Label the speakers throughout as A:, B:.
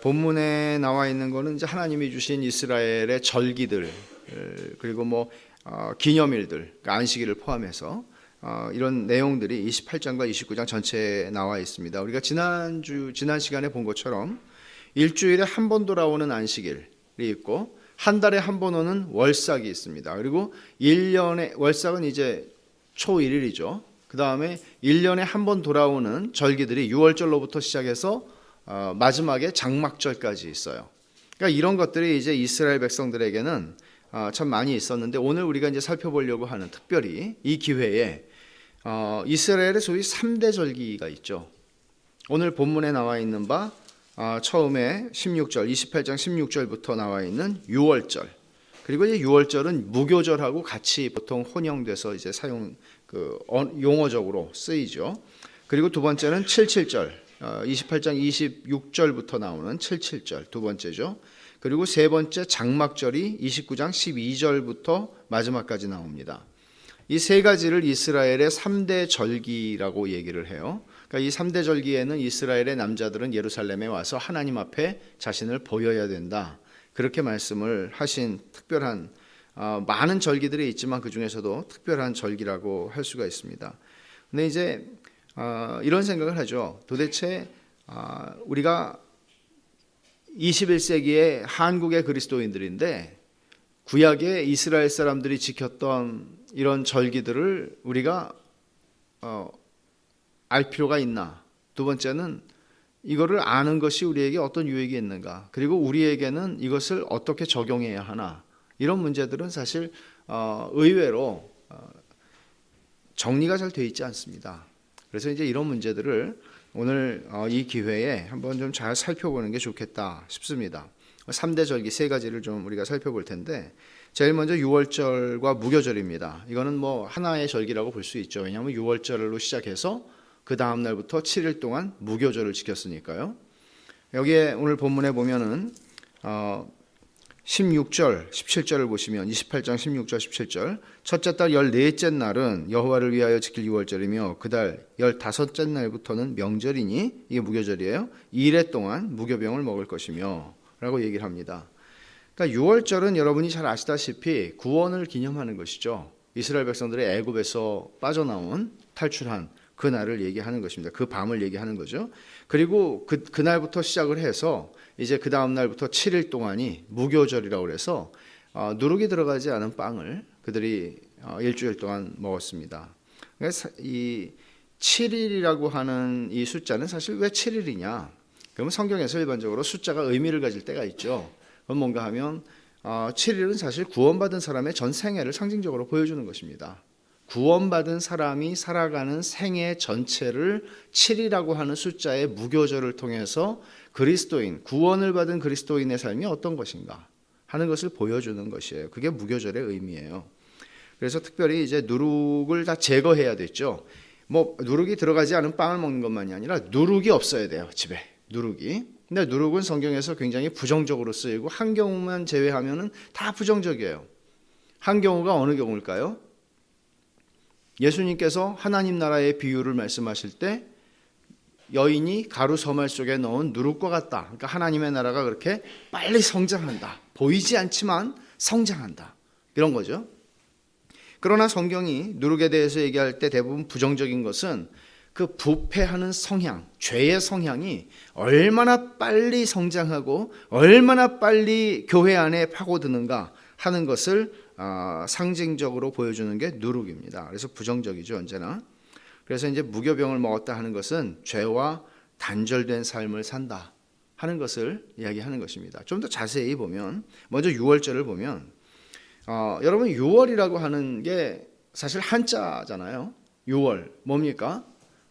A: 본문에 나와 있는 거는 이제 하나님이 주신 이스라엘의 절기들, 그리고 기념일들, 그러니까 안식일을 포함해서 이런 내용들이 28장과 29장 전체에 나와 있습니다. 우리가 지난 시간에 본 것처럼 일주일에 한 번 돌아오는 안식일이 있고 한 달에 한 번 오는 월삭이 있습니다. 그리고 1년에 월삭은 이제 초 1일이죠. 그 다음에 1년에 한 번 돌아오는 절기들이 6월절로부터 시작해서 마지막에 장막절까지 있어요. 그러니까 이런 것들이 이제 이스라엘 백성들에게는 참 많이 있었는데, 오늘 우리가 이제 살펴보려고 하는, 특별히 이 기회에 이스라엘의 소위 3대 절기가 있죠. 오늘 본문에 나와 있는 바 처음에 28장 16절부터 나와 있는 6월절, 그리고 이제 6월절은 무교절하고 같이 보통 혼용돼서 이제 용어적으로 쓰이죠. 그리고 두 번째는 77절, 28장 26절부터 나오는 77절 두 번째죠. 그리고 세 번째 장막절이 29장 12절부터 마지막까지 나옵니다. 이 세 가지를 이스라엘의 3대 절기라고 얘기를 해요. 그러니까 이 3대 절기에는 이스라엘의 남자들은 예루살렘에 와서 하나님 앞에 자신을 보여야 된다, 그렇게 말씀을 하신 특별한 많은 절기들이 있지만 그 중에서도 특별한 절기라고 할 수가 있습니다. 근데 이제 이런 생각을 하죠. 도대체 우리가 21세기의 한국의 그리스도인들인데 구약의 이스라엘 사람들이 지켰던 이런 절기들을 우리가 알 필요가 있나? 두 번째는 이거를 아는 것이 우리에게 어떤 유익이 있는가? 그리고 우리에게는 이것을 어떻게 적용해야 하나? 이런 문제들은 사실 의외로 정리가 잘 되어 있지 않습니다. 그래서 이제 이런 문제들을 오늘 이 기회에 한번 좀 잘 살펴보는 게 좋겠다 싶습니다. 3대 절기 세 가지를 좀 우리가 살펴볼 텐데, 제일 먼저 6월절과 무교절입니다. 이거는 하나의 절기라고 볼 수 있죠. 왜냐하면 6월절로 시작해서 그 다음 날부터 7일 동안 무교절을 지켰으니까요. 여기에 오늘 본문에 보면은 16절, 17절을 보시면 28장 16절, 17절 첫째 달 14째 날은 여호와를 위하여 지킬 6월절이며 그 달 15째 날부터는 명절이니, 이게 무교절이에요. 2일 동안 무교병을 먹을 것이며 라고 얘기를 합니다. 그러니까 6월절은 여러분이 잘 아시다시피 구원을 기념하는 것이죠. 이스라엘 백성들의 애굽에서 빠져나온, 탈출한 그 날을 얘기하는 것입니다. 그 밤을 얘기하는 거죠. 그리고 그날부터 시작을 해서 이제 그 다음 날부터 7일 동안이 무교절이라고 해서 누룩이 들어가지 않은 빵을 그들이 일주일 동안 먹었습니다. 그래서 이 7일이라고 하는 이 숫자는 사실 왜 7일이냐? 그러면 성경에서 일반적으로 숫자가 의미를 가질 때가 있죠. 그건 뭔가 하면 7일은 사실 구원받은 사람의 전 생애를 상징적으로 보여주는 것입니다. 구원받은 사람이 살아가는 생애 전체를 7이라고 하는 숫자의 무교절을 통해서 그리스도인, 구원을 받은 그리스도인의 삶이 어떤 것인가 하는 것을 보여주는 것이에요. 그게 무교절의 의미예요. 그래서 특별히 이제 누룩을 다 제거해야 됐죠. 누룩이 들어가지 않은 빵을 먹는 것만이 아니라 누룩이 없어야 돼요, 집에. 누룩이. 근데 누룩은 성경에서 굉장히 부정적으로 쓰이고 한 경우만 제외하면은 다 부정적이에요. 한 경우가 어느 경우일까요? 예수님께서 하나님 나라의 비유를 말씀하실 때 여인이 가루 서말 속에 넣은 누룩과 같다. 그러니까 하나님의 나라가 그렇게 빨리 성장한다. 보이지 않지만 성장한다. 이런 거죠. 그러나 성경이 누룩에 대해서 얘기할 때 대부분 부정적인 것은 그 부패하는 성향, 죄의 성향이 얼마나 빨리 성장하고 얼마나 빨리 교회 안에 파고드는가 하는 것을 상징적으로 보여주는 게 누룩입니다. 그래서 부정적이죠, 언제나. 그래서 이제 무교병을 먹었다 하는 것은 죄와 단절된 삶을 산다 하는 것을 이야기하는 것입니다. 좀 더 자세히 보면, 먼저 6월절을 보면 여러분 6월이라고 하는 게 사실 한자잖아요. 6월 뭡니까?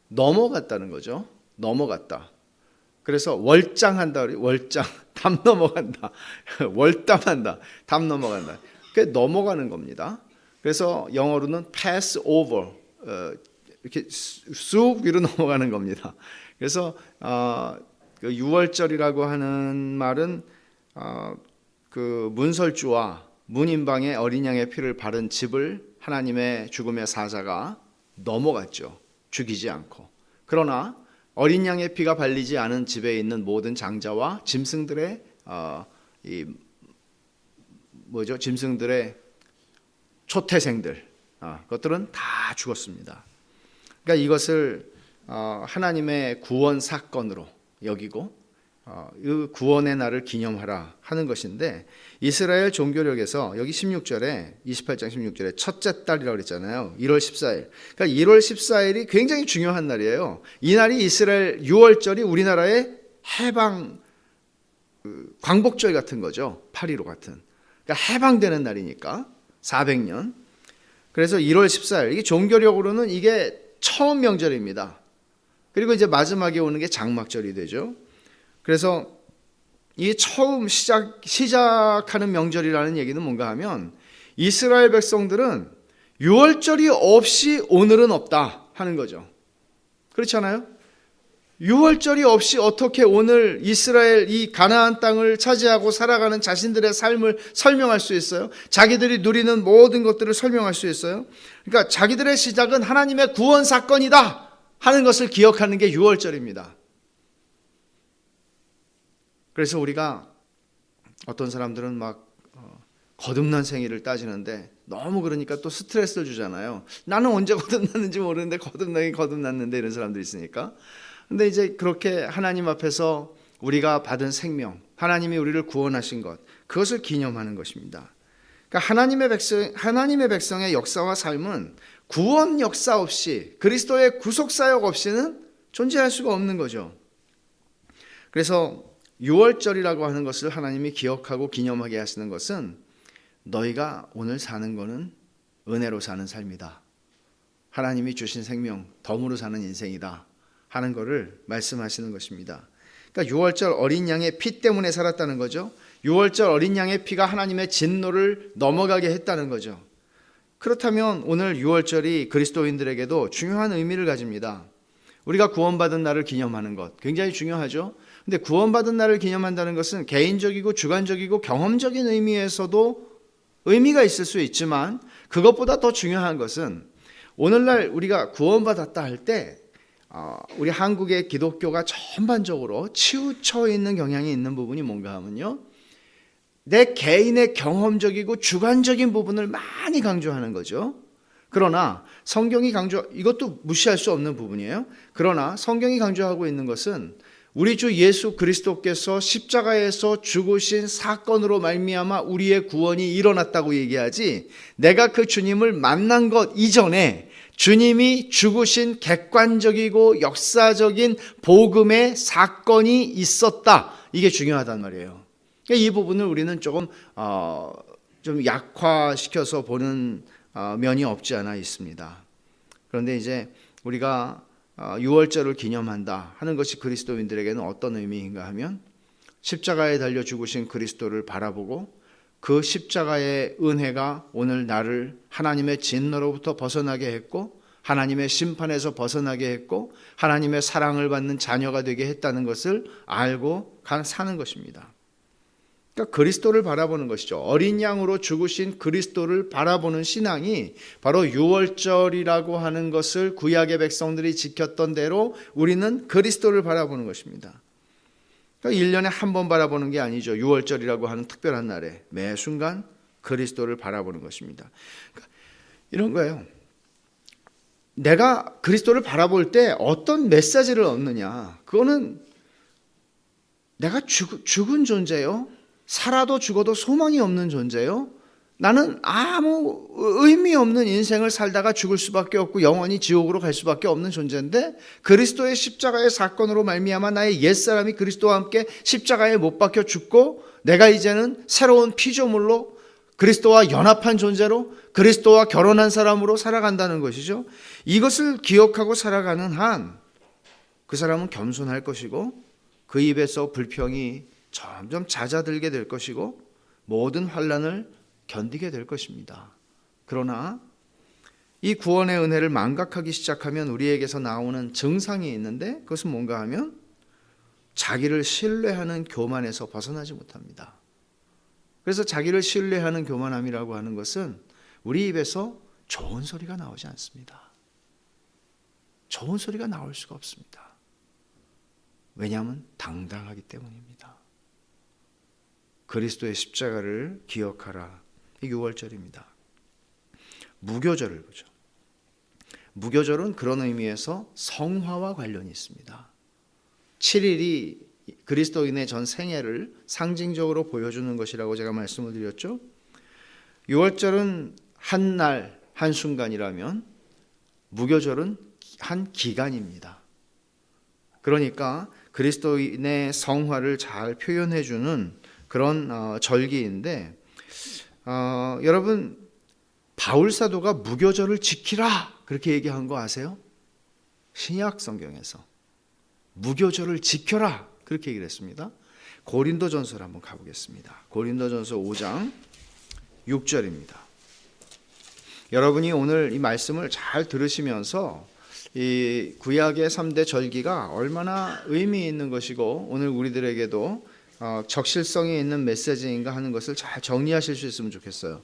A: 넘어갔다는 거죠. 넘어갔다. 그래서 월장한다. 월장, 담 넘어간다. 월담한다. 담 넘어간다. 그게 넘어가는 겁니다. 그래서 영어로는 pass over, 이렇게 쑥 위로 넘어가는 겁니다. 그래서 그 6월절이라고 하는 말은 그 문설주와 문인방에 어린 양의 피를 바른 집을 하나님의 죽음의 사자가 넘어갔죠. 죽이지 않고. 그러나 어린 양의 피가 발리지 않은 집에 있는 모든 장자와 짐승들의 짐승들의 초태생들, 그것들은 다 죽었습니다. 그러니까 이것을 하나님의 구원 사건으로 여기고 이 구원의 날을 기념하라 하는 것인데, 이스라엘 종교력에서 여기 16절에 28장 16절에 첫째 달이라고 그랬잖아요. 1월 14일. 그러니까 1월 14일이 굉장히 중요한 날이에요. 이 날이 이스라엘 6월절이 우리나라의 해방 광복절 같은 거죠. 8.15 같은. 그러니까 해방되는 날이니까 400년. 그래서 1월 14일, 이게 종교력으로는 이게 처음 명절입니다. 그리고 이제 마지막에 오는 게 장막절이 되죠. 그래서 이 처음 시작하는 명절이라는 얘기는 뭔가 하면, 이스라엘 백성들은 6월절이 없이 오늘은 없다 하는 거죠. 그렇지 않아요? 6월절이 없이 어떻게 오늘 이스라엘 이 가나안 땅을 차지하고 살아가는 자신들의 삶을 설명할 수 있어요? 자기들이 누리는 모든 것들을 설명할 수 있어요? 그러니까 자기들의 시작은 하나님의 구원 사건이다 하는 것을 기억하는 게 6월절입니다. 그래서 우리가 어떤 사람들은 막 거듭난 생일을 따지는데, 너무 그러니까 또 스트레스를 주잖아요. 나는 언제 거듭났는지 모르는데 거듭나긴 거듭났는데, 이런 사람들이 있으니까. 근데 이제 그렇게 하나님 앞에서 우리가 받은 생명, 하나님이 우리를 구원하신 것, 그것을 기념하는 것입니다. 그러니까 하나님의 백성의 역사와 삶은 구원 역사 없이, 그리스도의 구속 사역 없이는 존재할 수가 없는 거죠. 그래서 6월절이라고 하는 것을 하나님이 기억하고 기념하게 하시는 것은, 너희가 오늘 사는 것은 은혜로 사는 삶이다, 하나님이 주신 생명, 덤으로 사는 인생이다 하는 것을 말씀하시는 것입니다. 그러니까 6월절 어린 양의 피 때문에 살았다는 거죠. 6월절 어린 양의 피가 하나님의 진노를 넘어가게 했다는 거죠. 그렇다면 오늘 6월절이 그리스도인들에게도 중요한 의미를 가집니다. 우리가 구원받은 날을 기념하는 것 굉장히 중요하죠. 근데 구원받은 날을 기념한다는 것은 개인적이고 주관적이고 경험적인 의미에서도 의미가 있을 수 있지만, 그것보다 더 중요한 것은 오늘날 우리가 구원받았다 할 때 우리 한국의 기독교가 전반적으로 치우쳐 있는 경향이 있는 부분이 뭔가 하면요, 내 개인의 경험적이고 주관적인 부분을 많이 강조하는 거죠. 그러나 성경이 이것도 무시할 수 없는 부분이에요. 그러나 성경이 강조하고 있는 것은 우리 주 예수 그리스도께서 십자가에서 죽으신 사건으로 말미암아 우리의 구원이 일어났다고 얘기하지, 내가 그 주님을 만난 것 이전에 주님이 죽으신 객관적이고 역사적인 복음의 사건이 있었다, 이게 중요하단 말이에요. 그러니까 이 부분을 우리는 조금 좀 약화시켜서 보는 면이 없지 않아 있습니다. 그런데 이제 우리가 6월절을 기념한다 하는 것이 그리스도인들에게는 어떤 의미인가 하면, 십자가에 달려 죽으신 그리스도를 바라보고 그 십자가의 은혜가 오늘 나를 하나님의 진노로부터 벗어나게 했고, 하나님의 심판에서 벗어나게 했고, 하나님의 사랑을 받는 자녀가 되게 했다는 것을 알고 사는 것입니다. 그러니까 그리스도를 바라보는 것이죠. 어린 양으로 죽으신 그리스도를 바라보는 신앙이 바로 6월절이라고 하는 것을 구약의 백성들이 지켰던 대로 우리는 그리스도를 바라보는 것입니다. 그러니까 1년에 한 번 바라보는 게 아니죠. 6월절이라고 하는 특별한 날에 매 순간 그리스도를 바라보는 것입니다. 그러니까 이런 거예요. 내가 그리스도를 바라볼 때 어떤 메시지를 얻느냐, 그거는 내가 죽은 존재요, 살아도 죽어도 소망이 없는 존재요, 나는 아무 의미 없는 인생을 살다가 죽을 수밖에 없고 영원히 지옥으로 갈 수밖에 없는 존재인데, 그리스도의 십자가의 사건으로 말미암아 나의 옛사람이 그리스도와 함께 십자가에 못 박혀 죽고, 내가 이제는 새로운 피조물로 그리스도와 연합한 존재로 그리스도와 결혼한 사람으로 살아간다는 것이죠. 이것을 기억하고 살아가는 한 그 사람은 겸손할 것이고, 그 입에서 불평이 점점 잦아들게 될 것이고, 모든 환난을 견디게 될 것입니다. 그러나 이 구원의 은혜를 망각하기 시작하면 우리에게서 나오는 증상이 있는데, 그것은 뭔가 하면 자기를 신뢰하는 교만에서 벗어나지 못합니다. 그래서 자기를 신뢰하는 교만함이라고 하는 것은 우리 입에서 좋은 소리가 나오지 않습니다. 좋은 소리가 나올 수가 없습니다. 왜냐하면 당당하기 때문입니다. 그리스도의 십자가를 기억하라. 이 6월절입니다. 무교절을 보죠. 무교절은 그런 의미에서 성화와 관련이 있습니다. 7일이 그리스도인의 전 생애를 상징적으로 보여주는 것이라고 제가 말씀을 드렸죠. 6월절은 한 날, 한순간이라면 무교절은 한 기간입니다. 그러니까 그리스도인의 성화를 잘 표현해주는 그런 절기인데, 여러분 바울 사도가 무교절을 지키라 그렇게 얘기한 거 아세요? 신약 성경에서 무교절을 지켜라 그렇게 얘기를 했습니다. 고린도전서를 한번 가보겠습니다. 고린도전서 5장 6절입니다. 여러분이 오늘 이 말씀을 잘 들으시면서 이 구약의 3대 절기가 얼마나 의미 있는 것이고 오늘 우리들에게도 적실성이 있는 메시지인가 하는 것을 잘 정리하실 수 있으면 좋겠어요.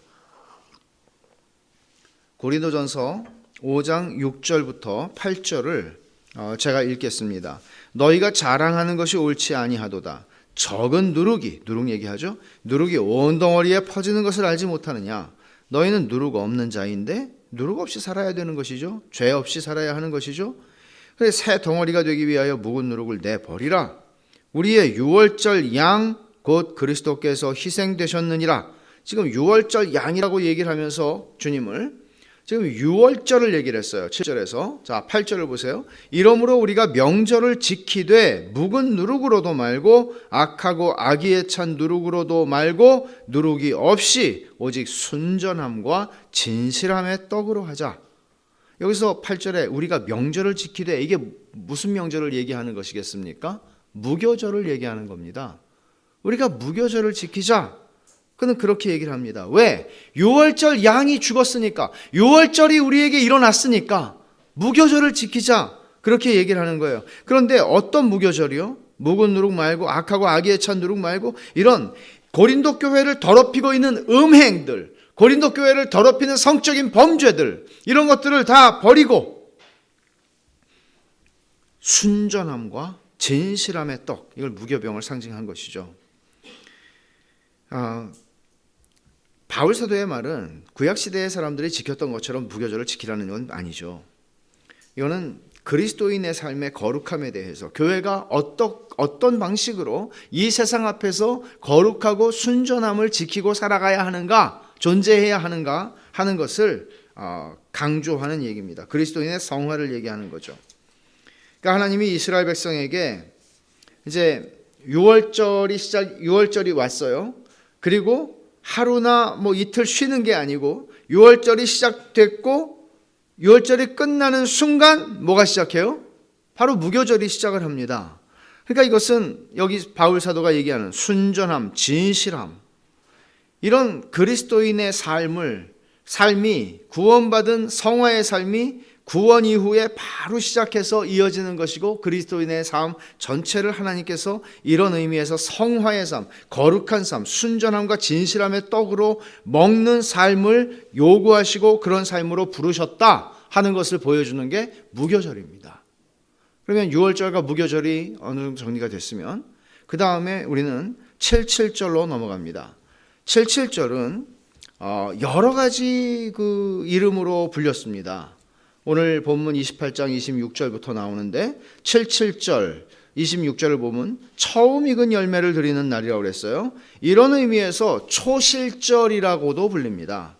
A: 고린도전서 5장 6절부터 8절을 제가 읽겠습니다. 너희가 자랑하는 것이 옳지 아니하도다. 적은 누룩 얘기하죠. 누룩이 온 덩어리에 퍼지는 것을 알지 못하느냐. 너희는 누룩 없는 자인데 누룩 없이 살아야 되는 것이죠. 죄 없이 살아야 하는 것이죠. 그래서 새 덩어리가 되기 위하여 묵은 누룩을 내버리라. 우리의 유월절 양 곧 그리스도께서 희생되셨느니라. 지금 유월절 양이라고 얘기를 하면서 주님을 지금 유월절을 얘기를 했어요. 7절에서. 자, 8절을 보세요. 이러므로 우리가 명절을 지키되 묵은 누룩으로도 말고 악하고 악의에 찬 누룩으로도 말고 누룩이 없이 오직 순전함과 진실함의 떡으로 하자. 여기서 8절에 우리가 명절을 지키되 이게 무슨 명절을 얘기하는 것이겠습니까? 무교절을 얘기하는 겁니다. 우리가 무교절을 지키자. 그는 그렇게 얘기를 합니다. 왜? 6월절 양이 죽었으니까, 6월절이 우리에게 일어났으니까 무교절을 지키자. 그렇게 얘기를 하는 거예요. 그런데 어떤 무교절이요? 묵은 누룩 말고 악하고 악의에 찬 누룩 말고 이런 고린도 교회를 더럽히고 있는 음행들, 고린도 교회를 더럽히는 성적인 범죄들, 이런 것들을 다 버리고 순전함과 진실함의 떡, 이걸 무교병을 상징한 것이죠. 바울 사도의 말은 구약시대의 사람들이 지켰던 것처럼 무교절을 지키라는 건 아니죠. 이거는 그리스도인의 삶의 거룩함에 대해서 교회가 어떤 방식으로 이 세상 앞에서 거룩하고 순전함을 지키고 살아가야 하는가, 존재해야 하는가 하는 것을 강조하는 얘기입니다. 그리스도인의 성화를 얘기하는 거죠. 그러니까 하나님이 이스라엘 백성에게 이제 6월절이 왔어요. 그리고 하루나 이틀 쉬는 게 아니고 6월절이 시작됐고 6월절이 끝나는 순간 뭐가 시작해요? 바로 무교절이 시작을 합니다. 그러니까 이것은 여기 바울 사도가 얘기하는 순전함, 진실함, 이런 그리스도인의 삶이 구원받은 성화의 삶이 구원 이후에 바로 시작해서 이어지는 것이고 그리스도인의 삶 전체를 하나님께서 이런 의미에서 성화의 삶, 거룩한 삶, 순전함과 진실함의 떡으로 먹는 삶을 요구하시고 그런 삶으로 부르셨다 하는 것을 보여주는 게 무교절입니다. 그러면 6월절과 무교절이 어느 정도 정리가 됐으면 그 다음에 우리는 77절로 넘어갑니다. 77절은 여러 가지 그 이름으로 불렸습니다. 오늘 본문 28장 26절부터 나오는데 77절 26절을 보면 처음 익은 열매를 드리는 날이라고 그랬어요. 이런 의미에서 초실절이라고도 불립니다.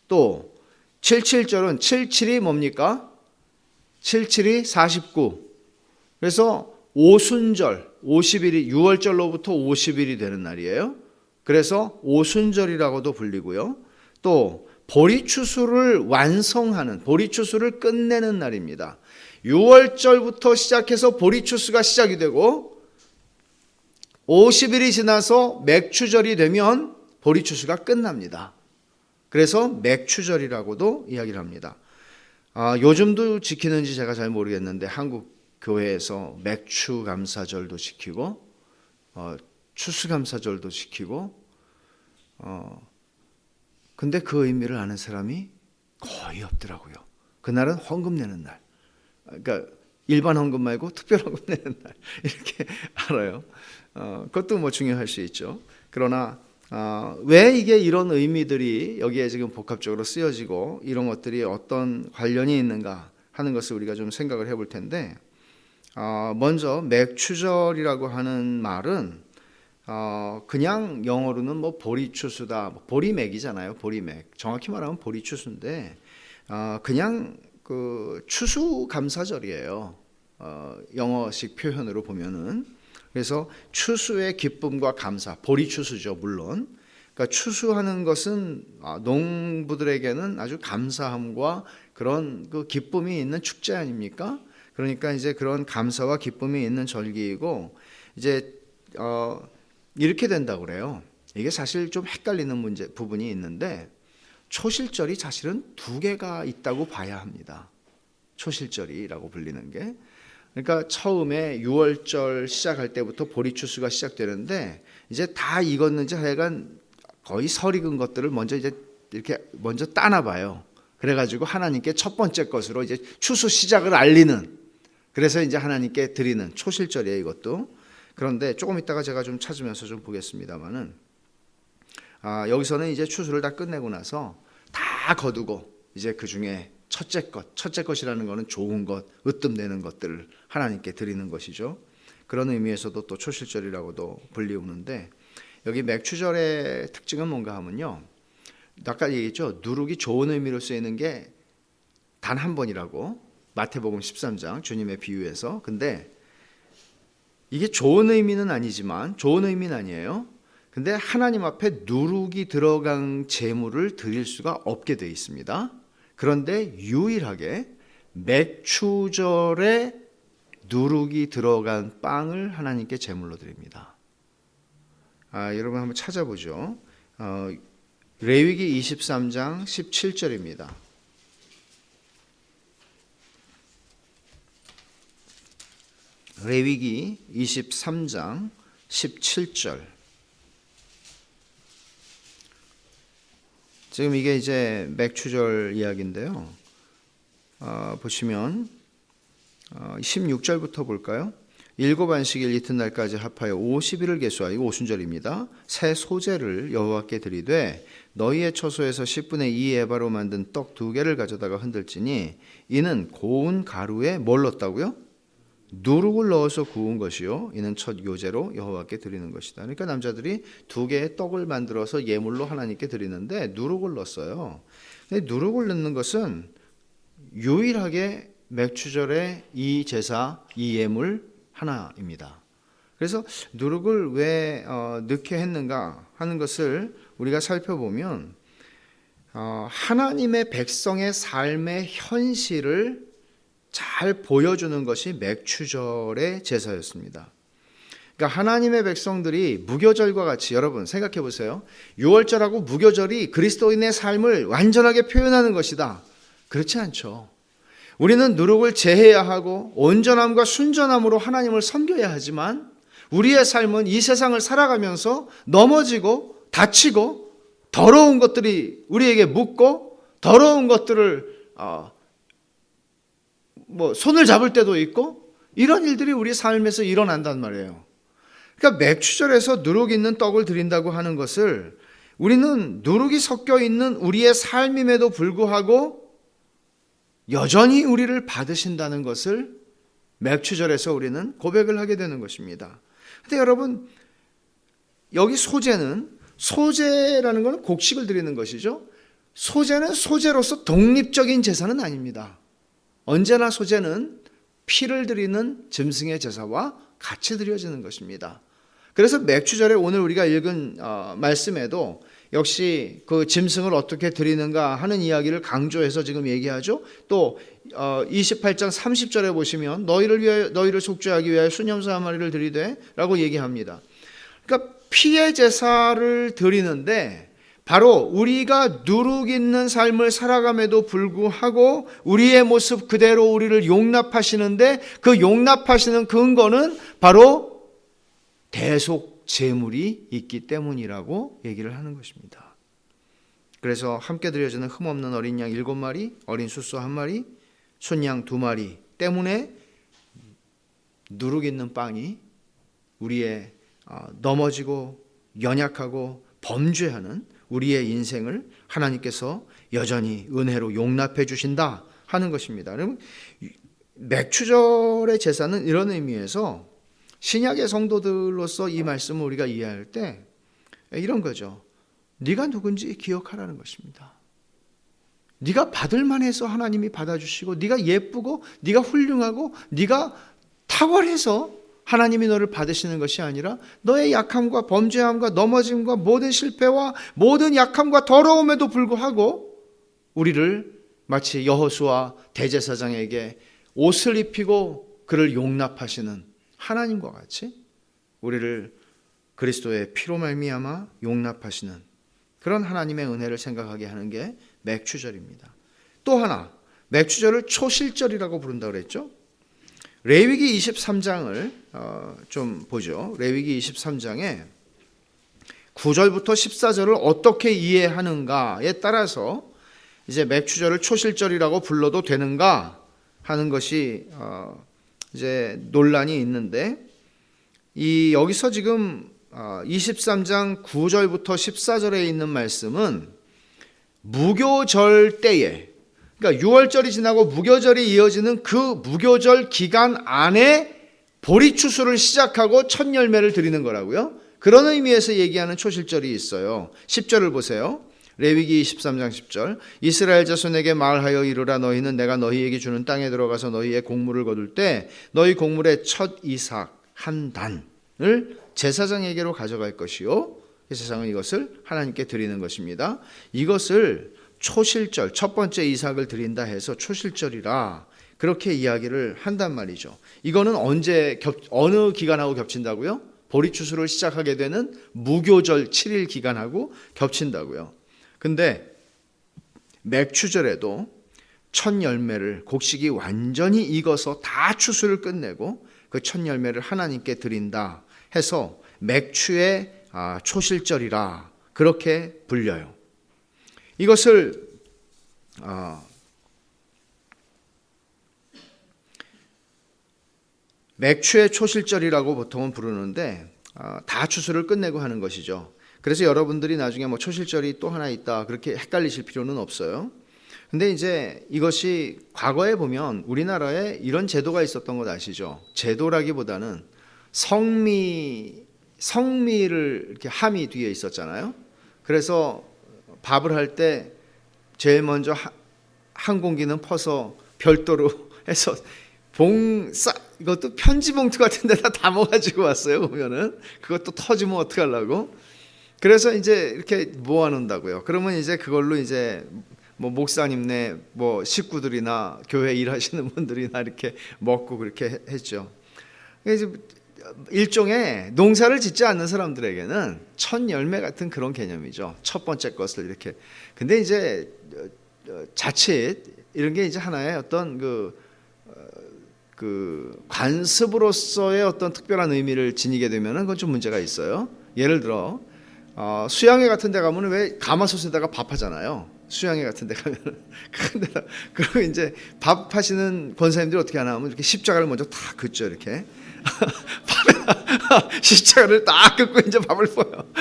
A: 또 77절은 77이 뭡니까? 77이 49. 그래서 오순절 50일이 6월절로부터 50일이 되는 날이에요. 그래서 오순절이라고도 불리고요. 또 보리추수를 완성하는, 보리추수를 끝내는 날입니다. 6월절부터 시작해서 보리추수가 시작이 되고 50일이 지나서 맥추절이 되면 보리추수가 끝납니다. 그래서 맥추절이라고도 이야기를 합니다. 요즘도 지키는지 제가 잘 모르겠는데 한국 교회에서 맥추감사절도 지키고 추수감사절도 지키고 근데 그 의미를 아는 사람이 거의 없더라고요. 그날은 헌금 내는 날. 그러니까 일반 헌금 말고 특별 헌금 내는 날 이렇게 알아요. 그것도 뭐 중요할 수 있죠. 그러나 왜 이게 이런 의미들이 여기에 지금 복합적으로 쓰여지고 이런 것들이 어떤 관련이 있는가 하는 것을 우리가 좀 생각을 해볼 텐데, 먼저 맥추절이라고 하는 말은 그냥 영어로는 뭐 보리추수다, 보리맥이잖아요. 보리맥, 정확히 말하면 보리추수인데 그냥 그 추수감사절이에요. 영어식 표현으로 보면은. 그래서 추수의 기쁨과 감사, 보리추수죠, 물론. 그러니까 추수하는 것은 농부들에게는 아주 감사함과 그런 그 기쁨이 있는 축제 아닙니까? 그러니까 이제 그런 감사와 기쁨이 있는 절기이고, 이제 이렇게 된다고 그래요. 이게 사실 좀 헷갈리는 부분이 있는데, 초실절이 사실은 두 개가 있다고 봐야 합니다. 초실절이라고 불리는 게. 그러니까 처음에 6월절 시작할 때부터 보리추수가 시작되는데, 이제 다 익었는지 하여간 거의 설 익은 것들을 먼저 이제 이렇게 먼저 따나 봐요. 그래가지고 하나님께 첫 번째 것으로 이제 추수 시작을 알리는, 그래서 이제 하나님께 드리는 초실절이에요, 이것도. 그런데 조금 있다가 제가 좀 찾으면서 좀 보겠습니다만은, 여기서는 이제 추수를 다 끝내고 나서 다 거두고 이제 그 중에 첫째 것이라는 것은 좋은 것, 으뜸되는 것들을 하나님께 드리는 것이죠. 그런 의미에서도 또 초실절이라고도 불리우는데, 여기 맥추절의 특징은 뭔가 하면요, 아까 얘기했죠. 누룩이 좋은 의미로 쓰이는 게 단 한 번이라고, 마태복음 13장 주님의 비유에서. 근데 이게 좋은 의미는 아니지만, 좋은 의미는 아니에요. 근데 하나님 앞에 누룩이 들어간 제물을 드릴 수가 없게 되어 있습니다. 그런데 유일하게 맥추절에 누룩이 들어간 빵을 하나님께 제물로 드립니다. 여러분 한번 찾아보죠. 레위기 23장 17절입니다. 레위기 23장 17절. 지금 이게 이제 맥추절 이야기인데요. 보시면 16절부터 볼까요? 일곱 안식일 이튿날까지 합하여 50일을 계수하여, 이거 오순절입니다. 새 소재를 여호와께 드리되 너희의 처소에서 10분의 2 에바로 만든 떡 2개를 가져다가 흔들지니 이는 고운 가루에 뭘 넣었다고요? 누룩을 넣어서 구운 것이요, 이는 첫 요제로 여호와께 드리는 것이다. 그러니까 남자들이 2개의 떡을 만들어서 예물로 하나님께 드리는데 누룩을 넣었어요. 근데 누룩을 넣는 것은 유일하게 맥추절의 이 제사, 이 예물 하나입니다. 그래서 누룩을 왜 넣게 했는가 하는 것을 우리가 살펴보면, 하나님의 백성의 삶의 현실을 잘 보여주는 것이 맥추절의 제사였습니다. 그러니까 하나님의 백성들이 무교절과 같이, 여러분 생각해 보세요. 6월절하고 무교절이 그리스도인의 삶을 완전하게 표현하는 것이다. 그렇지 않죠. 우리는 누룩을 제해야 하고 온전함과 순전함으로 하나님을 섬겨야 하지만, 우리의 삶은 이 세상을 살아가면서 넘어지고 다치고 더러운 것들이 우리에게 묻고, 더러운 것들을 손을 잡을 때도 있고, 이런 일들이 우리 삶에서 일어난단 말이에요. 그러니까 맥추절에서 누룩 있는 떡을 드린다고 하는 것을, 우리는 누룩이 섞여 있는 우리의 삶임에도 불구하고 여전히 우리를 받으신다는 것을 맥추절에서 우리는 고백을 하게 되는 것입니다. 근데 여러분, 여기 소제라는 것은 곡식을 드리는 것이죠. 소제는 소제로서 독립적인 제사는 아닙니다. 언제나 소제는 피를 드리는 짐승의 제사와 같이 드려지는 것입니다. 그래서 맥추절에 오늘 우리가 읽은 말씀에도 역시 그 짐승을 어떻게 드리는가 하는 이야기를 강조해서 지금 얘기하죠. 또 28장 30절에 보시면 너희를 속죄하기 위하여 순염소 한 마리를 드리되 라고 얘기합니다. 그러니까 피의 제사를 드리는데, 바로 우리가 누룩 있는 삶을 살아감에도 불구하고 우리의 모습 그대로 우리를 용납하시는데, 그 용납하시는 근거는 바로 대속 제물이 있기 때문이라고 얘기를 하는 것입니다. 그래서 함께 드려지는 흠없는 어린 양 7마리, 어린 숫소 1마리, 순양 2마리 때문에 누룩 있는 빵이 우리의 넘어지고 연약하고 범죄하는 우리의 인생을 하나님께서 여전히 은혜로 용납해 주신다 하는 것입니다. 여러분, 맥추절의 제사는 이런 의미에서 신약의 성도들로서 이 말씀을 우리가 이해할 때 이런 거죠. 네가 누군지 기억하라는 것입니다. 네가 받을 만해서 하나님이 받아주시고, 네가 예쁘고 네가 훌륭하고 네가 탁월해서 하나님이 너를 받으시는 것이 아니라 너의 약함과 범죄함과 넘어짐과 모든 실패와 모든 약함과 더러움에도 불구하고 우리를 마치 여호수아 대제사장에게 옷을 입히고 그를 용납하시는 하나님과 같이 우리를 그리스도의 피로 말미암아 용납하시는 그런 하나님의 은혜를 생각하게 하는 게 맥추절입니다. 또 하나, 맥추절을 초실절이라고 부른다고 그랬죠. 레위기 23장을 좀 보죠. 레위기 23장에 9절부터 14절을 어떻게 이해하는가에 따라서 이제 맥추절을 초실절이라고 불러도 되는가 하는 것이 이제 논란이 있는데, 여기서 지금 23장 9절부터 14절에 있는 말씀은 무교절 때에, 그러니까 6월절이 지나고 무교절이 이어지는 그 무교절 기간 안에 보리추수를 시작하고 첫 열매를 드리는 거라고요. 그런 의미에서 얘기하는 초실절이 있어요. 10절을 보세요. 레위기 23장 10절. 이스라엘 자손에게 말하여 이르라. 너희는 내가 너희에게 주는 땅에 들어가서 너희의 곡물을 거둘 때 너희 곡물의 첫 이삭 한 단을 제사장에게로 가져갈 것이요, 제사장은 이것을 하나님께 드리는 것입니다. 이것을 초실절, 첫 번째 이삭을 드린다 해서 초실절이라 그렇게 이야기를 한단 말이죠. 이거는 언제 어느 기간하고 겹친다고요? 보리추수를 시작하게 되는 무교절 7일 기간하고 겹친다고요. 근데 맥추절에도 첫 열매를, 곡식이 완전히 익어서 다 추수를 끝내고 그 첫 열매를 하나님께 드린다 해서 맥추의 초실절이라 그렇게 불려요. 이것을 맥추의 초실절이라고 보통은 부르는데 다 추수를 끝내고 하는 것이죠. 그래서 여러분들이 나중에 뭐 초실절이 또 하나 있다 그렇게 헷갈리실 필요는 없어요. 근데 이제 이것이 과거에 보면 우리나라에 이런 제도가 있었던 것 아시죠? 제도라기보다는 성미를 이렇게 함이 뒤에 있었잖아요. 그래서 밥을 할 때 제일 먼저 한 공기는 퍼서 별도로 해서 이것도 편지 봉투 같은 데다 담아가지고 왔어요. 보면은 그것도 터지면 어떡하려고. 그래서 이제 이렇게 모아놓는다고요. 그러면 이제 그걸로 이제 뭐 목사님네 뭐 식구들이나 교회 일하시는 분들이나 이렇게 먹고 그렇게 했죠. 이제 일종의 농사를 짓지 않는 사람들에게는 첫 열매 같은 그런 개념이죠. 첫 번째 것을 이렇게. 근데 이제 자칫 이런 게 이제 하나의 어떤 그 관습으로서의 어떤 특별한 의미를 지니게 되면은 그건 좀 문제가 있어요. 예를 들어 수양회 같은 데 가면은 왜 가마솥에다가 밥 하잖아요. 수양회 같은 데 가면 그러면 이제 밥 하시는 권사님들이 어떻게 하나 하면 이렇게 십자가를 먼저 다 긋죠. 이렇게 십자가를 딱 긋고 이제 밥을 퍼요.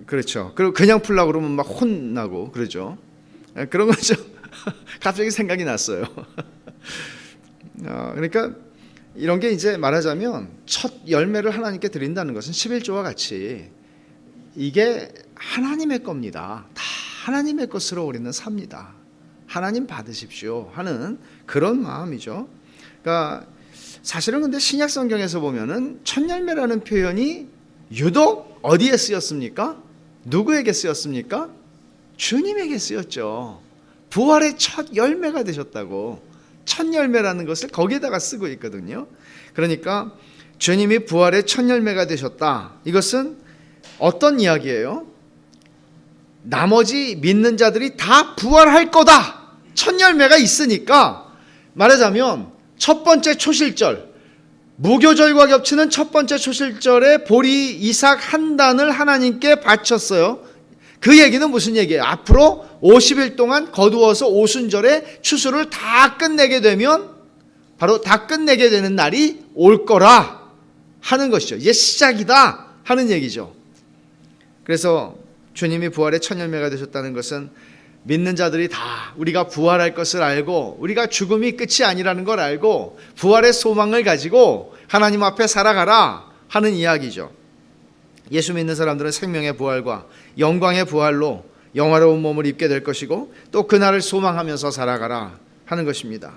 A: 그렇죠. 그리고 그냥 풀라고 그러면 막 혼나고 그러죠. 그런 거죠. 갑자기 생각이 났어요. 그러니까 이런 게 이제 말하자면 첫 열매를 하나님께 드린다는 것은 11조와 같이 이게 하나님의 겁니다. 다 하나님의 것으로 우리는 삽니다. 하나님 받으십시오 하는 그런 마음이죠. 그러니까 사실은 근데 신약 성경에서 보면은 첫 열매라는 표현이 유독 어디에 쓰였습니까? 누구에게 쓰였습니까? 주님에게 쓰였죠. 부활의 첫 열매가 되셨다고. 첫 열매라는 것을 거기에다가 쓰고 있거든요. 그러니까 주님이 부활의 첫 열매가 되셨다. 이것은 어떤 이야기예요? 나머지 믿는 자들이 다 부활할 거다. 첫 열매가 있으니까 말하자면 첫 번째 초실절, 무교절과 겹치는 첫 번째 초실절에 보리 이삭 한 단을 하나님께 바쳤어요. 그 얘기는 무슨 얘기예요? 앞으로 50일 동안 거두어서 오순절에 추수를 다 끝내게 되면 바로 다 끝내게 되는 날이 올 거라 하는 것이죠. 이제 시작이다 하는 얘기죠. 그래서 주님이 부활의 첫 열매가 되셨다는 것은 믿는 자들이 다 우리가 부활할 것을 알고 우리가 죽음이 끝이 아니라는 걸 알고 부활의 소망을 가지고 하나님 앞에 살아가라 하는 이야기죠. 예수 믿는 사람들은 생명의 부활과 영광의 부활로 영화로운 몸을 입게 될 것이고 또 그날을 소망하면서 살아가라 하는 것입니다.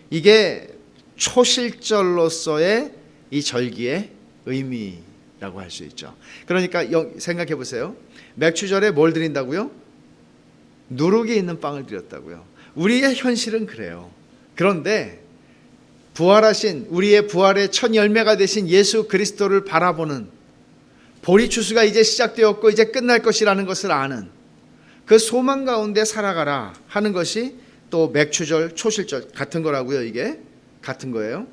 A: 이게 초실절로서의 이 절기의 의미라고 할 수 있죠. 그러니까 생각해 보세요. 맥추절에 뭘 드린다고요? 누룩이 있는 빵을 드렸다고요. 우리의 현실은 그래요. 그런데 부활하신 우리의 부활의 첫 열매가 되신 예수 그리스도를 바라보는 보리추수가 이제 시작되었고 이제 끝날 것이라는 것을 아는 그 소망 가운데 살아가라 하는 것이 또 맥추절, 초실절 같은 거라고요. 이게 같은 거예요.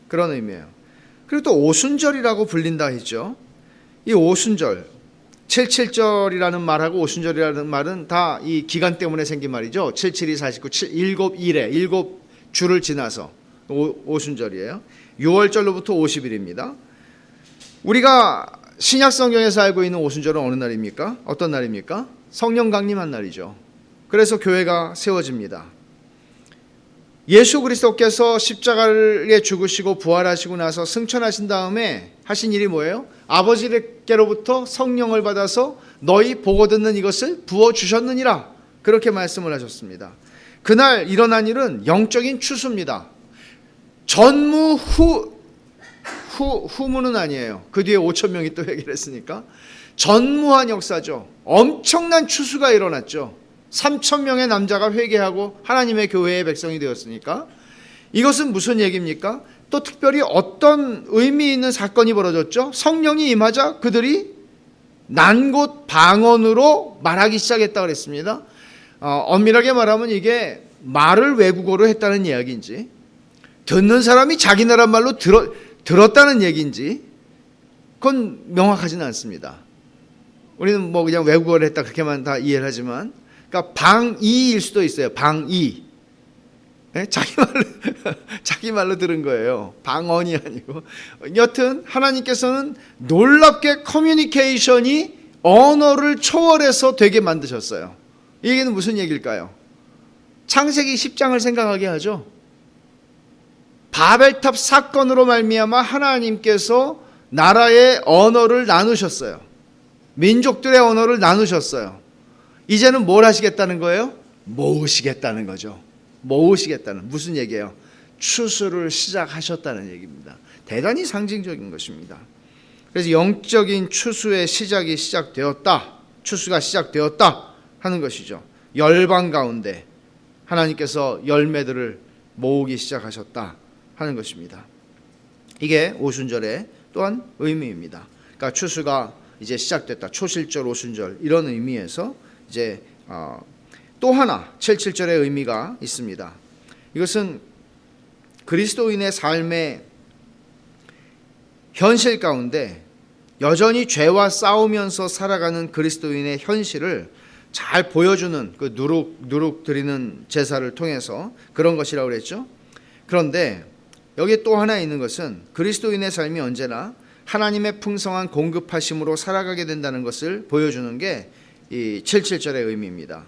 A: 그런 의미예요. 그리고 또 오순절이라고 불린다 했죠. 이 오순절, 77절이라는 말하고 오순절이라는 말은 다 이 기간 때문에 생긴 말이죠. 77이 49, 7일에 7주를 지나서 오순절이에요. 6월절로부터 50일입니다. 우리가 신약 성경에서 알고 있는 오순절은 어느 날입니까? 어떤 날입니까? 성령 강림한 날이죠. 그래서 교회가 세워집니다. 예수 그리스도께서 십자가에 죽으시고 부활하시고 나서 승천하신 다음에 하신 일이 뭐예요? 아버지께로부터 성령을 받아서 너희 보고 듣는 이것을 부어주셨느니라 그렇게 말씀을 하셨습니다. 그날 일어난 일은 영적인 추수입니다. 전무 후무는 아니에요. 그 뒤에 5천 명이 또 회개를 했으니까 전무한 역사죠. 엄청난 추수가 일어났죠. 3천 명의 남자가 회개하고 하나님의 교회의 백성이 되었으니까 이것은 무슨 얘기입니까? 또 특별히 어떤 의미 있는 사건이 벌어졌죠? 성령이 임하자 그들이 난곳 방언으로 말하기 시작했다고 그랬습니다. 엄밀하게 말하면 이게 말을 외국어로 했다는 이야기인지 듣는 사람이 자기 나라 말로 들었다는 얘기인지 그건 명확하지는 않습니다. 우리는 뭐 그냥 외국어를 했다 그렇게만 다 이해를 하지만 그러니까 방이일 수도 있어요. 방이. 네? 자기 말로 들은 거예요. 방언이 아니고. 여튼 하나님께서는 놀랍게 커뮤니케이션이 언어를 초월해서 되게 만드셨어요. 이 얘기는 무슨 얘기일까요? 창세기 10장을 생각하게 하죠. 바벨탑 사건으로 말미암아 하나님께서 나라의 언어를 나누셨어요. 민족들의 언어를 나누셨어요. 이제는 뭘 하시겠다는 거예요? 모으시겠다는 거죠. 모으시겠다는 무슨 얘기예요? 추수를 시작하셨다는 얘기입니다. 대단히 상징적인 것입니다. 그래서 영적인 추수의 시작이 시작되었다. 추수가 시작되었다 하는 것이죠. 열방 가운데 하나님께서 열매들을 모으기 시작하셨다 하는 것입니다. 이게 오순절의 또한 의미입니다. 그러니까 추수가 이제 시작됐다. 초실절, 오순절 이런 의미에서 이제 또 하나 77절의 의미가 있습니다. 이것은 그리스도인의 삶의 현실 가운데 여전히 죄와 싸우면서 살아가는 그리스도인의 현실을 잘 보여주는 그 누룩 드리는 제사를 통해서 그런 것이라고 그랬죠. 그런데 여기 또 하나 있는 것은 그리스도인의 삶이 언제나 하나님의 풍성한 공급하심으로 살아가게 된다는 것을 보여주는 게 이 77절의 의미입니다.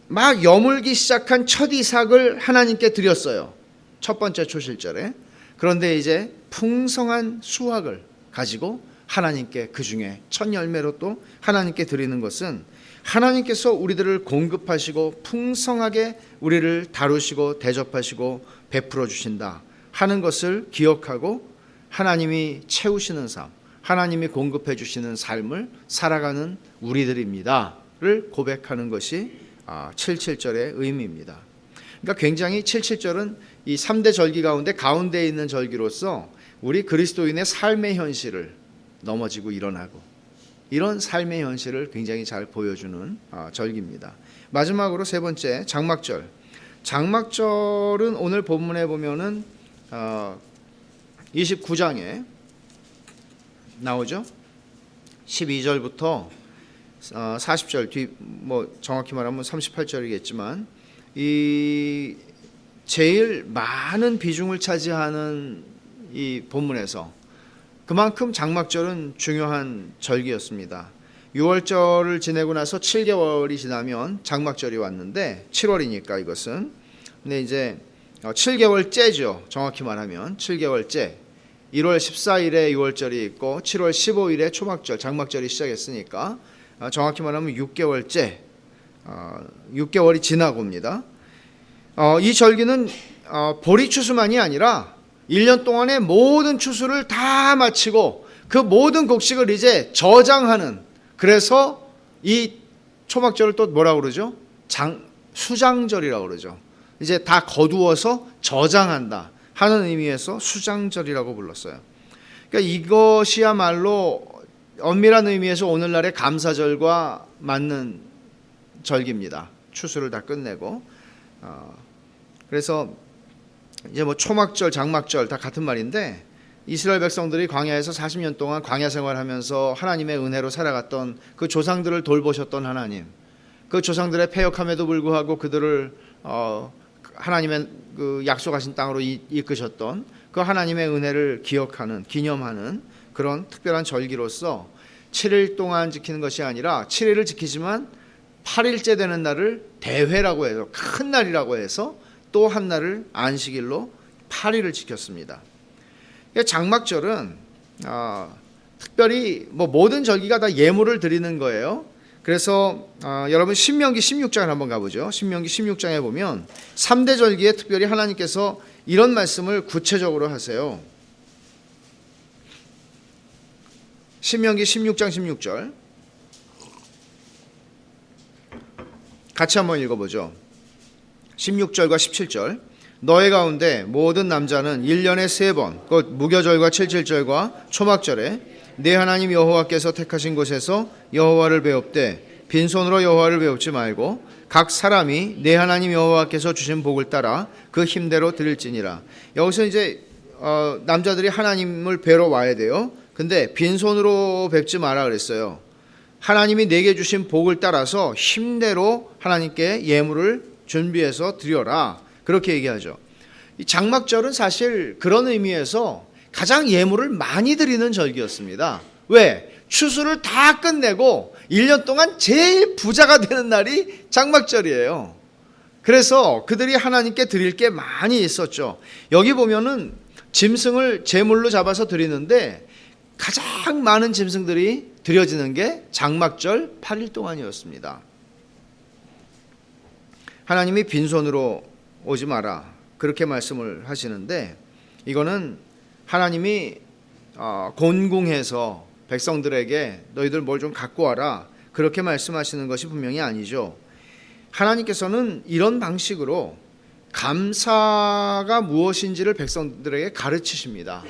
A: 막 여물기 시작한 첫 이삭을 하나님께 드렸어요. 첫 번째 초실절에. 그런데 이제 풍성한 수확을 가지고 하나님께 그 중에 첫 열매로 또 하나님께 드리는 것은 하나님께서 우리들을 공급하시고 풍성하게 우리를 다루시고 대접하시고 베풀어 주신다 하는 것을 기억하고 하나님이 채우시는 삶, 하나님이 공급해 주시는 삶을 살아가는 우리들입니다를 고백하는 것이 77절의 의미입니다. 그러니까 굉장히 77절은 이 3대 절기 가운데 있는 절기로서 우리 그리스도인의 삶의 현실을 넘어지고 일어나고 이런 삶의 현실을 굉장히 잘 보여주는 절기입니다. 마지막으로 세 번째 장막절. 장막절은 오늘 본문에 보면은 29장에 나오죠. 12절부터 40절 뒤 뭐 정확히 말하면 38절이겠지만 이 제일 많은 비중을 차지하는 이 본문에서 그만큼 장막절은 중요한 절기였습니다. 6월절을 지내고 나서 7개월이 지나면 장막절이 왔는데 7월이니까 이것은 근데 이제 7개월째죠. 정확히 말하면 7개월째 1월 14일에 6월절이 있고 7월 15일에 초막절 장막절이 시작했으니까 정확히 말하면 6개월째 6개월이 지나고입니다. 이 절기는 보리 추수만이 아니라 1년 동안의 모든 추수를 다 마치고 그 모든 곡식을 이제 저장하는 그래서 이 초막절을 또 뭐라고 그러죠? 수장절이라고 그러죠. 이제 다 거두어서 저장한다 하는 의미에서 수장절이라고 불렀어요. 그러니까 이것이야말로 엄밀한 의미에서 오늘날의 감사절과 맞는 절기입니다. 추수를 다 끝내고 그래서 이제 뭐 초막절, 장막절 다 같은 말인데 이스라엘 백성들이 광야에서 40년 동안 광야 생활하면서 하나님의 은혜로 살아갔던 그 조상들을 돌보셨던 하나님, 그 조상들의 패역함에도 불구하고 그들을 하나님의 그 약속하신 땅으로 이끄셨던 그 하나님의 은혜를 기억하는, 기념하는 그런 특별한 절기로서 7일 동안 지키는 것이 아니라 7일을 지키지만 8일째 되는 날을 대회라고 해서 큰 날이라고 해서 또 한 날을 안식일로 8일을 지켰습니다. 장막절은 특별히 뭐 모든 절기가 다 예물을 드리는 거예요. 그래서 여러분 신명기 16장을 한번 가보죠. 신명기 16장에 보면 3대 절기에 특별히 하나님께서 이런 말씀을 구체적으로 하세요. 신명기 16장 16절 같이 한번 읽어보죠. 16절과 17절 너희 가운데 모든 남자는 1년에 3번 곧 무교절과 칠칠절과 초막절에 내 하나님 여호와께서 택하신 곳에서 여호와를 배웁되 빈손으로 여호와를 배웁지 말고 각 사람이 내 하나님 여호와께서 주신 복을 따라 그 힘대로 드릴지니라. 여기서 이제 남자들이 하나님을 뵈러 와야 돼요. 근데 빈손으로 뵙지 마라 그랬어요. 하나님이 내게 주신 복을 따라서 힘대로 하나님께 예물을 준비해서 드려라 그렇게 얘기하죠. 이 장막절은 사실 그런 의미에서 가장 예물을 많이 드리는 절기였습니다. 왜? 추수를 다 끝내고 1년 동안 제일 부자가 되는 날이 장막절이에요. 그래서 그들이 하나님께 드릴 게 많이 있었죠. 여기 보면은 짐승을 제물로 잡아서 드리는데 가장 많은 짐승들이 드려지는 게 장막절 8일 동안이었습니다. 하나님이 빈손으로 오지 마라 그렇게 말씀을 하시는데 이거는 하나님이 곤궁해서 백성들에게 너희들 뭘 좀 갖고 와라 그렇게 말씀하시는 것이 분명히 아니죠. 하나님께서는 이런 방식으로 감사가 무엇인지를 백성들에게 가르치십니다.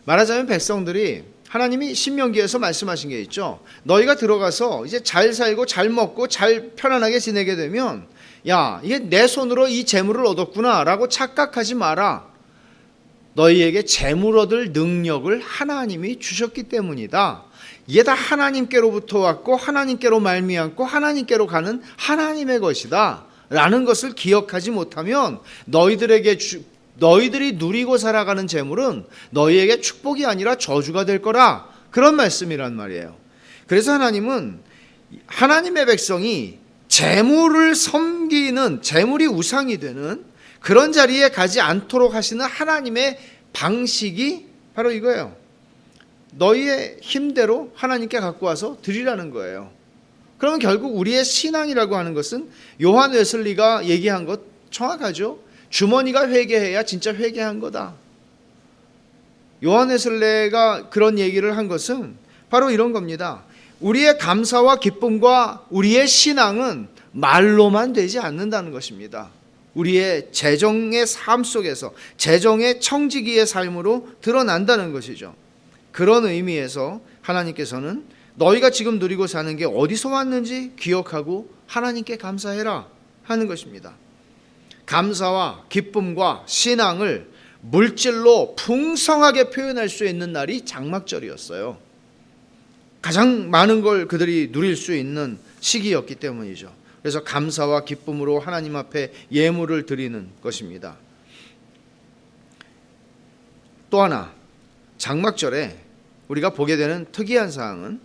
A: 말하자면 백성들이 하나님이 신명기에서 말씀하신 게 있죠. 너희가 들어가서 이제 잘 살고 잘 먹고 잘 편안하게 지내게 되면 야 이게 내 손으로 이 재물을 얻었구나 라고 착각하지 마라. 너희에게 재물 얻을 능력을 하나님이 주셨기 때문이다. 이게 다 하나님께로부터 왔고 하나님께로 말미암고 하나님께로 가는 하나님의 것이다 라는 것을 기억하지 못하면 너희들이 누리고 살아가는 재물은 너희에게 축복이 아니라 저주가 될 거라 그런 말씀이란 말이에요. 그래서 하나님은 하나님의 백성이 재물을 섬기는 재물이 우상이 되는 그런 자리에 가지 않도록 하시는 하나님의 방식이 바로 이거예요. 너희의 힘대로 하나님께 갖고 와서 드리라는 거예요. 그러면 결국 우리의 신앙이라고 하는 것은 요한 웨슬리가 얘기한 것 정확하죠. 주머니가 회개해야 진짜 회개한 거다. 요한 웨슬리가 그런 얘기를 한 것은 바로 이런 겁니다. 우리의 감사와 기쁨과 우리의 신앙은 말로만 되지 않는다는 것입니다. 우리의 재정의 삶 속에서 재정의 청지기의 삶으로 드러난다는 것이죠. 그런 의미에서 하나님께서는 너희가 지금 누리고 사는 게 어디서 왔는지 기억하고 하나님께 감사해라 하는 것입니다. 감사와 기쁨과 신앙을 물질로 풍성하게 표현할 수 있는 날이 장막절이었어요. 가장 많은 걸 그들이 누릴 수 있는 시기였기 때문이죠. 그래서 감사와 기쁨으로 하나님 앞에 예물을 드리는 것입니다. 또 하나, 장막절에 우리가 보게 되는 특이한 사항은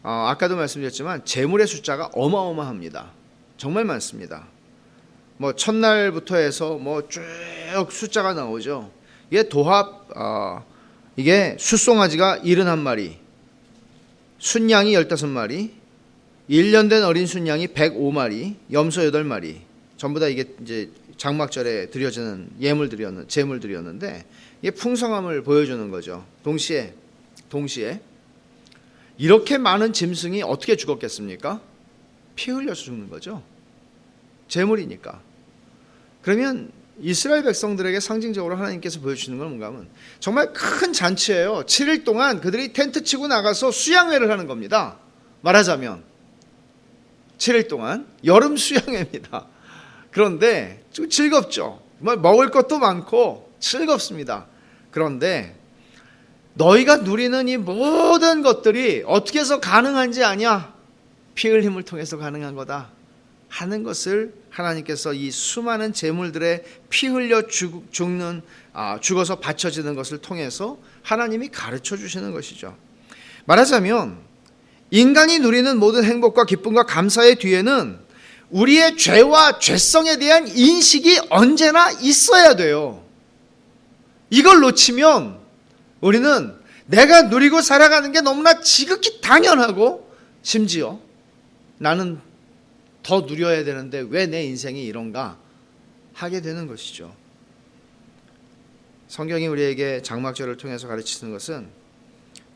A: 아까도 말씀드렸지만 제물의 숫자가 어마어마합니다. 정말 많습니다. 뭐 첫날부터 해서 뭐 쭉 숫자가 나오죠. 이게 도합 이게 숫송아지가 71마리, 순양이 15마리, 1년 된 어린 순양이 105마리, 염소 8마리, 전부 다 이게 이제 장막절에 드려지는 제물들이었는데 이게 풍성함을 보여주는 거죠. 동시에 이렇게 많은 짐승이 어떻게 죽었겠습니까? 피 흘려서 죽는 거죠. 제물이니까. 그러면 이스라엘 백성들에게 상징적으로 하나님께서 보여주시는 건 뭔가 하면 정말 큰 잔치예요. 7일 동안 그들이 텐트 치고 나가서 수양회를 하는 겁니다. 말하자면 7일 동안 여름 수양회입니다. 그런데 좀 즐겁죠. 먹을 것도 많고 즐겁습니다. 그런데 너희가 누리는 이 모든 것들이 어떻게 해서 가능한지 아냐? 피 흘림을 통해서 가능한 거다 하는 것을 하나님께서 이 수많은 제물들의 피 흘려 죽어서 바쳐지는 것을 통해서 하나님이 가르쳐 주시는 것이죠. 말하자면 인간이 누리는 모든 행복과 기쁨과 감사의 뒤에는 우리의 죄와 죄성에 대한 인식이 언제나 있어야 돼요. 이걸 놓치면 우리는 내가 누리고 살아가는 게 너무나 지극히 당연하고 심지어 나는 더 누려야 되는데 왜 내 인생이 이런가 하게 되는 것이죠. 성경이 우리에게 장막절을 통해서 가르치는 것은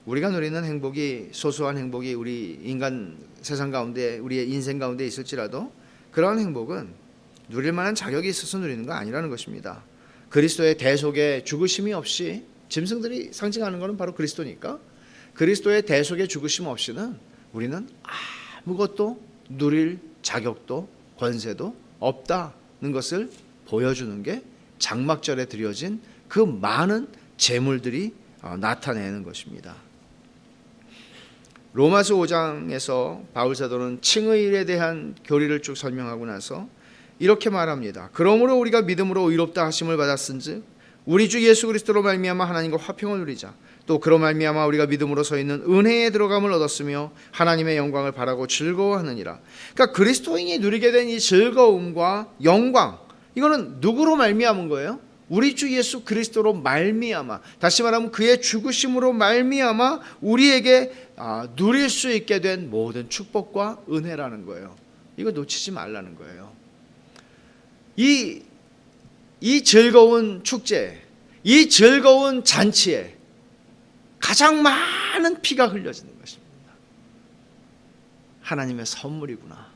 A: 우리가 누리는 행복이 소소한 행복이 우리 인간 세상 가운데 우리의 인생 가운데 있을지라도 그러한 행복은 누릴 만한 자격이 있어서 누리는 거 아니라는 것입니다. 그리스도의 대속의 죽으심이 없이 짐승들이 상징하는 것은 바로 그리스도니까 그리스도의 대속의 죽으심 없이는 우리는 아무것도 누릴 자격도 권세도 없다는 것을 보여주는 게 장막절에 드려진 그 많은 제물들이 나타내는 것입니다. 로마서 5장에서 바울 사도는 칭의 일에 대한 교리를 쭉 설명하고 나서 이렇게 말합니다. 그러므로 우리가 믿음으로 의롭다 하심을 받았은즉 우리 주 예수 그리스도로 말미암아 하나님과 화평을 누리자. 또 그로 말미암아 우리가 믿음으로 서 있는 은혜에 들어감을 얻었으며 하나님의 영광을 바라고 즐거워하느니라. 그러니까 그리스도인이 누리게 된 이 즐거움과 영광, 이거는 누구로 말미암은 거예요? 우리 주 예수 그리스도로 말미암아, 다시 말하면 그의 죽으심으로 말미암아 우리에게 누릴 수 있게 된 모든 축복과 은혜라는 거예요. 이거 놓치지 말라는 거예요. 이 즐거운 축제, 이 즐거운 잔치에 가장 많은 피가 흘려지는 것입니다. 하나님의 선물이구나.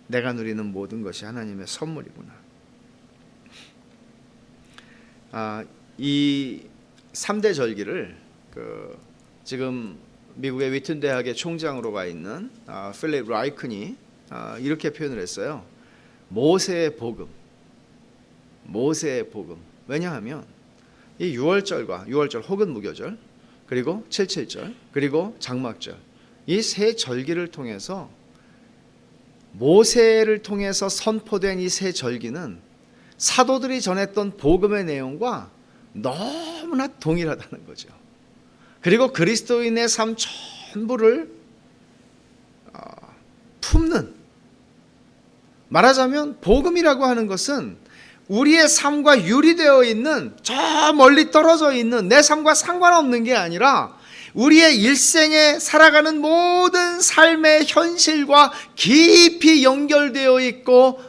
A: 내가 누리는 모든 것이 하나님의 선물이구나. 이 3대 절기를 지금 미국의 위튼 대학의 총장으로 가 있는 필립 라이큰이 이렇게 표현을 했어요. 모세의 복음. 왜냐하면 이 6월절 혹은 무교절, 그리고 7.7절, 그리고 장막절, 이 세 절기를 통해서 모세를 통해서 선포된 이 세 절기는 사도들이 전했던 복음의 내용과 너무나 동일하다는 거죠. 그리고 그리스도인의 삶 전부를 품는, 말하자면 복음이라고 하는 것은 우리의 삶과 유리되어 있는, 저 멀리 떨어져 있는 내 삶과 상관없는 게 아니라 우리의 일생에 살아가는 모든 삶의 현실과 깊이 연결되어 있고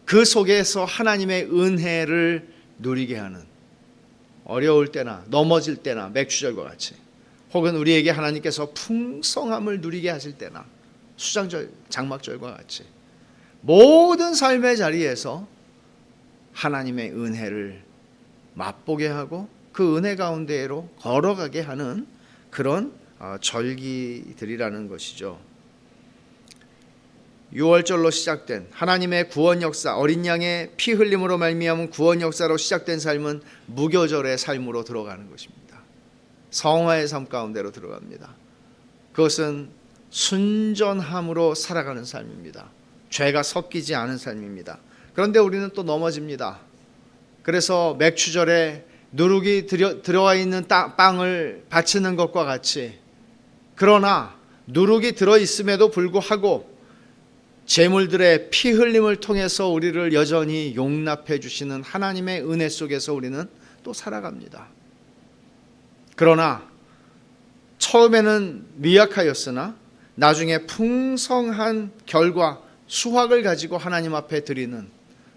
A: 그 속에서 하나님의 은혜를 누리게 하는, 어려울 때나 넘어질 때나 맥주절과 같이, 혹은 우리에게 하나님께서 풍성함을 누리게 하실 때나 수장절, 장막절과 같이 모든 삶의 자리에서 하나님의 은혜를 맛보게 하고 그 은혜 가운데로 걸어가게 하는 그런 절기들이라는 것이죠. 6월절로 시작된 하나님의 구원 역사, 어린 양의 피 흘림으로 말미암은 구원 역사로 시작된 삶은 무교절의 삶으로 들어가는 것입니다. 성화의 삶 가운데로 들어갑니다. 그것은 순전함으로 살아가는 삶입니다. 죄가 섞이지 않은 삶입니다. 그런데 우리는 또 넘어집니다. 그래서 맥주절에 누룩이 들어와 있는 빵을 바치는 것과 같이, 그러나 누룩이 들어있음에도 불구하고 제물들의 피 흘림을 통해서 우리를 여전히 용납해 주시는 하나님의 은혜 속에서 우리는 또 살아갑니다. 그러나 처음에는 미약하였으나 나중에 풍성한 결과, 수확을 가지고 하나님 앞에 드리는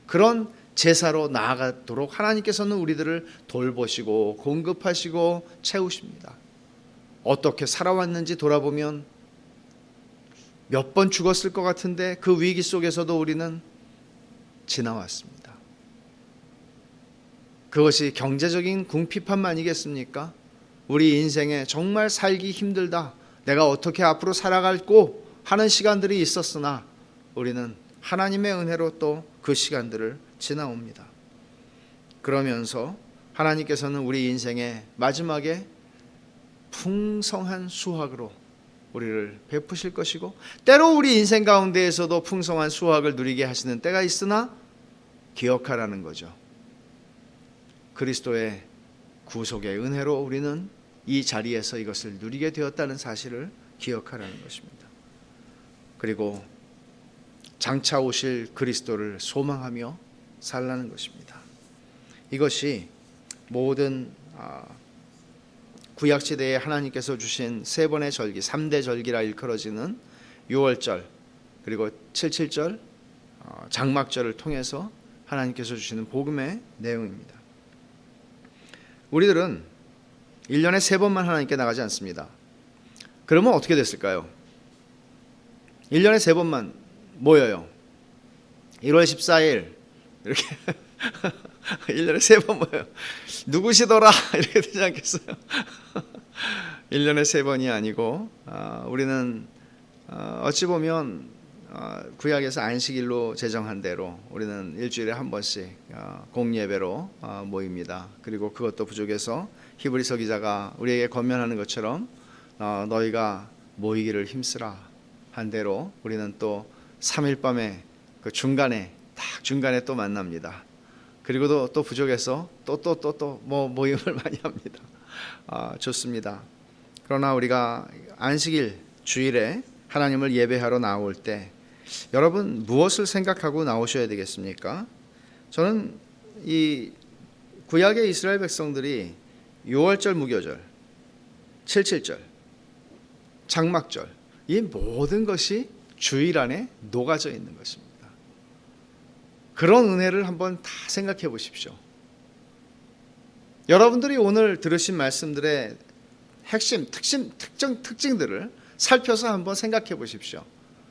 A: 그런 제사로 나아가도록 하나님께서는 우리들을 돌보시고 공급하시고 채우십니다. 어떻게 살아왔는지 돌아보면 몇 번 죽었을 것 같은데 그 위기 속에서도 우리는 지나왔습니다. 그것이 경제적인 궁핍함만이겠습니까? 우리 인생에 정말 살기 힘들다, 내가 어떻게 앞으로 살아갈고 하는 시간들이 있었으나 우리는 하나님의 은혜로 또 그 시간들을 지나옵니다. 그러면서 하나님께서는 우리 인생의 마지막에 풍성한 수확으로 우리를 베푸실 것이고, 때로 우리 인생 가운데에서도 풍성한 수확을 누리게 하시는 때가 있으나 기억하라는 거죠. 그리스도의 구속의 은혜로 우리는 이 자리에서 이것을 누리게 되었다는 사실을 기억하라는 것입니다. 그리고 장차 오실 그리스도를 소망하며 살라는 것입니다. 이것이 모든 구약시대에 하나님께서 주신 세 번의 절기, 3대 절기라 일컬어지는 유월절, 그리고 칠칠절, 장막절을 통해서 하나님께서 주시는 복음의 내용입니다. 우리들은 1년에 3번만 하나님께 나가지 않습니다. 그러면 어떻게 됐을까요? 1년에 3번만 모여요. 1월 14일 이렇게 1년에 3번 모여요. 누구시더라 이렇게 되지 않겠어요? 1년에 3번이 아니고 우리는 어찌 보면 구약에서 안식일로 제정한 대로 우리는 일주일에 한 번씩 공예배로 모입니다. 그리고 그것도 부족해서 히브리서 기자가 우리에게 권면하는 것처럼 너희가 모이기를 힘쓰라 한 대로 우리는 또 3일 밤에 그 중간에 또 만납니다. 그리고 또 부족해서 또 모임을 많이 합니다. 좋습니다. 그러나 우리가 안식일 주일에 하나님을 예배하러 나올 때 여러분 무엇을 생각하고 나오셔야 되겠습니까? 저는 이 구약의 이스라엘 백성들이 6월절 무교절, 7.7절, 장막절, 이 모든 것이 주일 안에 녹아져 있는 것입니다. 그런 은혜를 한번 다 생각해 보십시오. 여러분들이 오늘 들으신 말씀들의 핵심, 특징들을 살펴서 한번 생각해 보십시오.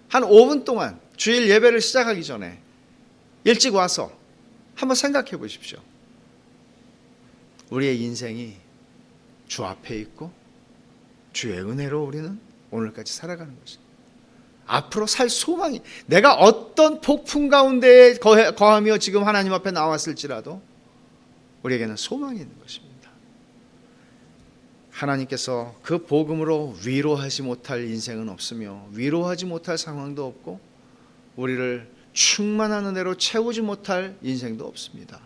A: 한 5분 동안 주일 예배를 시작하기 전에 일찍 와서 한번 생각해 보십시오. 우리의 인생이 주 앞에 있고 주의 은혜로 우리는 오늘까지 살아가는 것입니다. 앞으로 살 소망이, 내가 어떤 폭풍 가운데에 거하며 지금 하나님 앞에 나왔을지라도 우리에게는 소망이 있는 것입니다. 하나님께서 그 복음으로 위로하지 못할 인생은 없으며 위로하지 못할 상황도 없고 우리를 충만한 은혜로 채우지 못할 인생도 없습니다.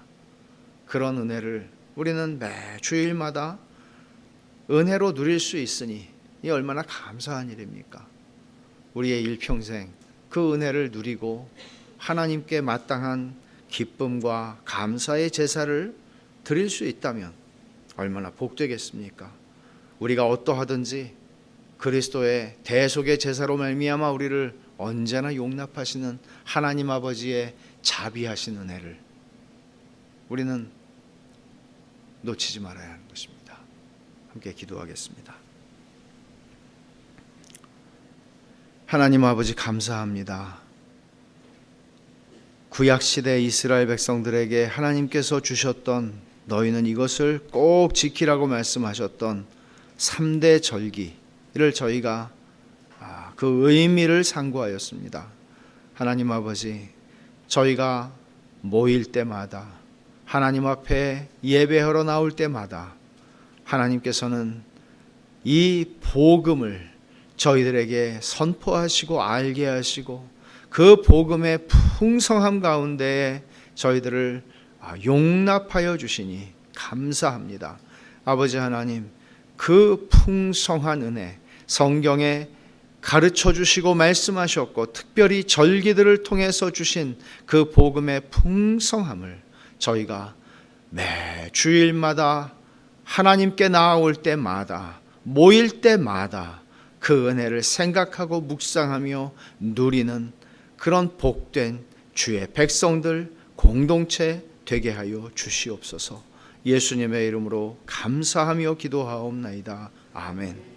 A: 그런 은혜를 우리는 매 주일마다 은혜로 누릴 수 있으니 이 얼마나 감사한 일입니까? 우리의 일평생 그 은혜를 누리고 하나님께 마땅한 기쁨과 감사의 제사를 드릴 수 있다면 얼마나 복되겠습니까? 우리가 어떠하든지 그리스도의 대속의 제사로 말미암아 우리를 언제나 용납하시는 하나님 아버지의 자비하신 은혜를 우리는 놓치지 말아야 하는 것입니다. 함께 기도하겠습니다. 하나님 아버지 감사합니다. 구약시대 이스라엘 백성들에게 하나님께서 주셨던, 너희는 이것을 꼭 지키라고 말씀하셨던 3대 절기를 저희가 그 의미를 상고하였습니다. 하나님 아버지, 저희가 모일 때마다 하나님 앞에 예배하러 나올 때마다 하나님께서는 이 복음을 저희들에게 선포하시고 알게 하시고 그 복음의 풍성함 가운데에 저희들을 용납하여 주시니 감사합니다. 아버지 하나님, 그 풍성한 은혜, 성경에 가르쳐 주시고 말씀하셨고 특별히 절기들을 통해서 주신 그 복음의 풍성함을 저희가 매 주일마다 하나님께 나아올 때마다 모일 때마다 그 은혜를 생각하고 묵상하며 누리는 그런 복된 주의 백성들 공동체 되게 하여 주시옵소서. 예수님의 이름으로 감사하며 기도하옵나이다. 아멘.